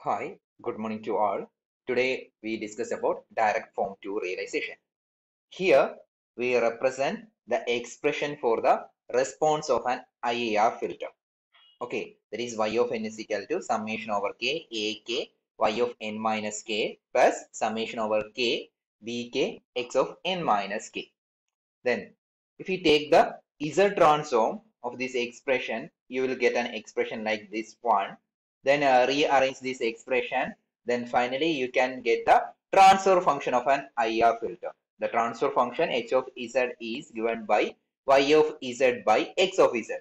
Hi, good morning to all. Today we discuss about direct form 2 realization. Here we represent the expression for the response of an IIR filter. Okay, that is y of n is equal to summation over k ak y of n minus k plus summation over k bk x of n minus k. Then if you take the Z transform of this expression, you will get an expression like this one. Then rearrange this expression. Then finally you can get the transfer function of an IR filter. The transfer function h of z is given by y of z by x of z.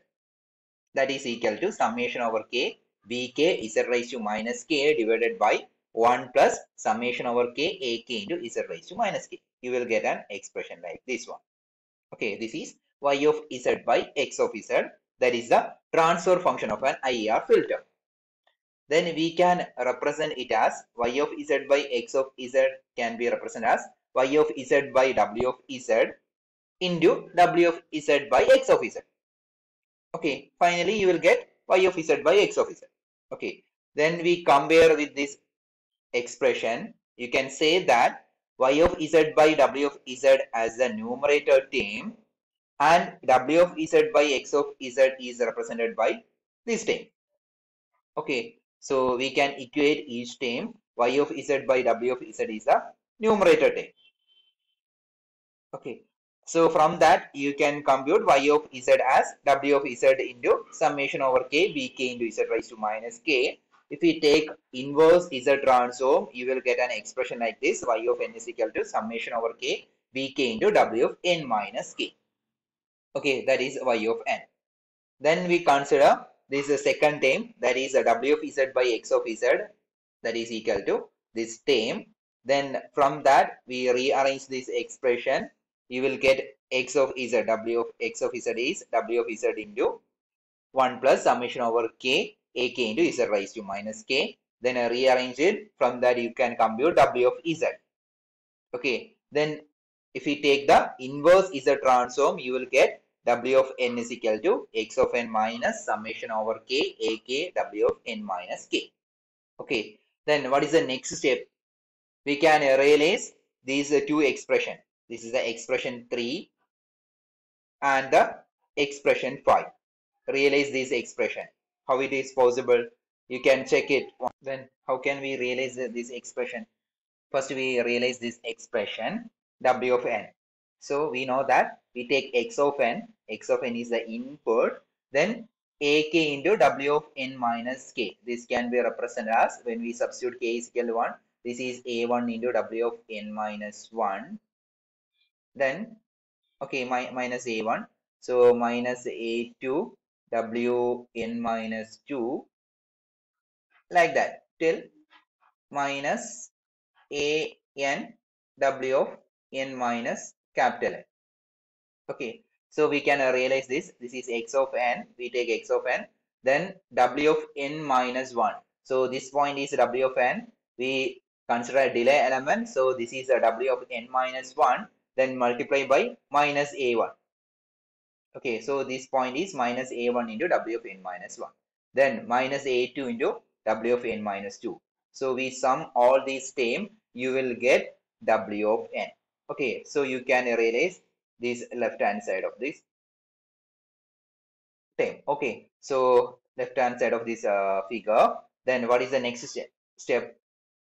That is equal to summation over k bk z raised to minus k divided by 1 plus summation over k ak into z raised to minus k. You will get an expression like this one. Okay, this is y of z by x of z. That is the transfer function of an IIR filter. Then we can represent it as y of z by x of z can be represented as y of z by w of z into w of z by x of z. Okay, finally you will get y of z by x of z. Okay, then we compare with this expression. You can say that y of z by w of z as the numerator term and w of z by x of z is represented by this term. Okay, so we can equate each term. Y of z by w of z is the numerator term. Okay, so from that you can compute y of z as w of z into summation over k bk into z raised to minus k. If we take inverse z transform, you will get an expression like this: y of n is equal to summation over k bk into w of n minus k. Okay, that is y of n. Then we consider this second term, that is w of z by x of z, that is equal to this term. Then from that we rearrange this expression. You will get x of z, w of x of z is w of z into 1 plus summation over k ak into z raised to minus k. Then rearrange it. From that you can compute w of z. Okay, then if we take the inverse z transform, you will get w of n is equal to x of n minus summation over k ak w of n minus k. Okay, then what is the next step? We can realize these two expression. This is the expression 3 and the expression 5. Realize this expression. How it is possible? You can check it. Then how can we realize this expression? First we realize this expression w of n. So we know that we take x of n is the input, then ak into w of n minus k. This can be represented as, when we substitute k is equal to 1, this is a1 into w of n minus 1. Then okay, minus a1, so minus a2 w n minus 2, like that till minus a n w of n minus capital N. Okay, so we can realize this. This is x of n. We take x of n, then w of n minus 1. So this point is w of n. We consider a delay element. So this is a w of n minus 1. Then multiply by minus a1. Okay, so this point is minus a1 into w of n minus 1. Then minus a2 into w of n minus 2. So we sum all these terms, you will get w of n. Okay, so you can realize this left hand side of this term. Okay, so left hand side of this figure. Then what is the next step?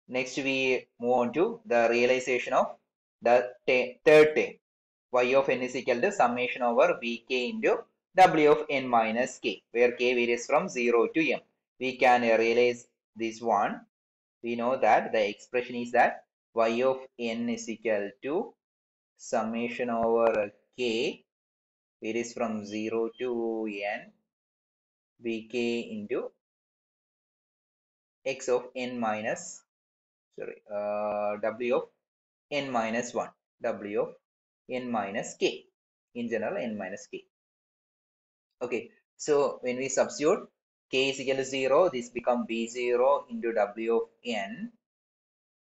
Next we move on to the realization of the third term. Y of n is equal to summation over bk into w of n minus k, where k varies from 0 to m. We can realize this one. We know that the expression is that y of n is equal to summation over k varies from 0 to n bk into x of n minus w of n minus 1, w of n minus k, in general n minus k. Okay, so when we substitute k is equal to 0, this become b0 into w of n.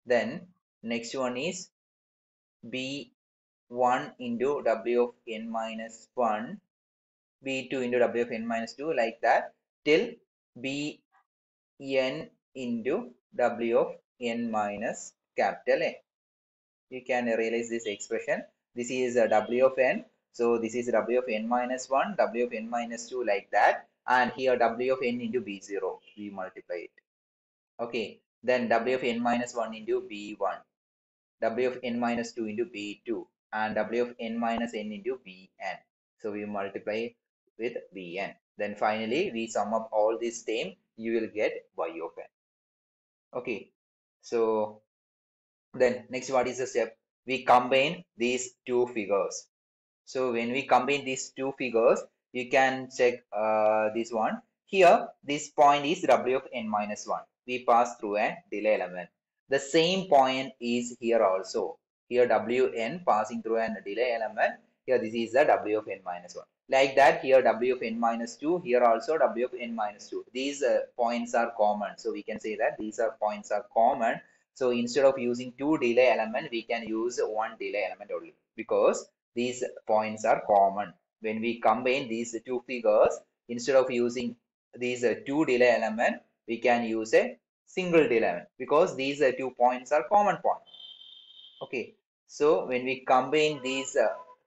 Then next one is b1 into w of n minus 1, b2 into w of n minus 2, like that till bn into W of n minus capital N. You can realize this expression. This is W of n. So this is W of n minus 1, W of n minus 2 like that. And here W of n into B0. We multiply it. Okay. Then W of n minus 1 into B1. W of n minus 2 into B2. And W of n minus n into Bn. So we multiply with Bn. Then finally we sum up all these terms. You will get Y of n. Okay. So then next, what is the step? We combine these two figures. So when we combine these two figures, you can check this one. Here, this point is W of n minus 1. We pass through a delay element. The same point is here also. Here Wn passing through a delay element. Here this is the W of n minus 1. Like that, here W of n minus 2. Here also W of n minus 2. These points are common. So we can say that these are points are common. So instead of using two delay element, we can use one delay element only, because these points are common. When we combine these two figures, instead of using these two delay element, we can use a single delay element, because these two points are common points. Okay, so when we combine these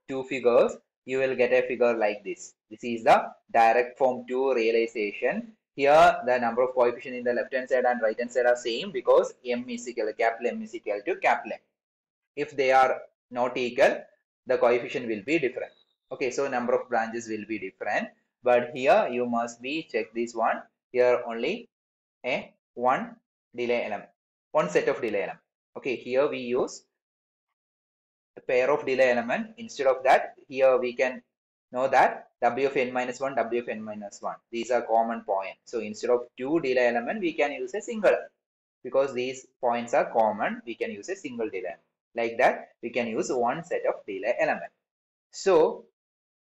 two figures, you will get a figure like this. This is the direct form 2 realization. Here the number of coefficient in the left hand side and right hand side are same, because m is equal, capital M is equal to capital M. If they are not equal, the coefficient will be different. Okay, so number of branches will be different, but here you must be check this one. Here only a one delay element, one set of delay element. Okay, here we use a pair of delay element. Instead of that, here we can know that W of n minus 1, W of n minus 1. These are common points. So instead of two delay element, we can use a single. Because these points are common, we can use a single delay. Like that, we can use one set of delay element. So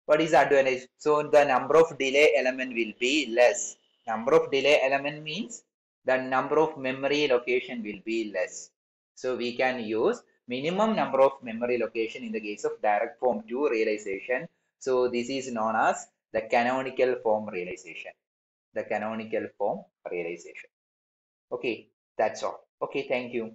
what is the advantage? So the number of delay element will be less. Number of delay element means the number of memory location will be less. So we can use minimum number of memory location in the case of direct form 2 realization. So this is known as the canonical form realization. The canonical form realization. Okay, that's all. Okay, thank you.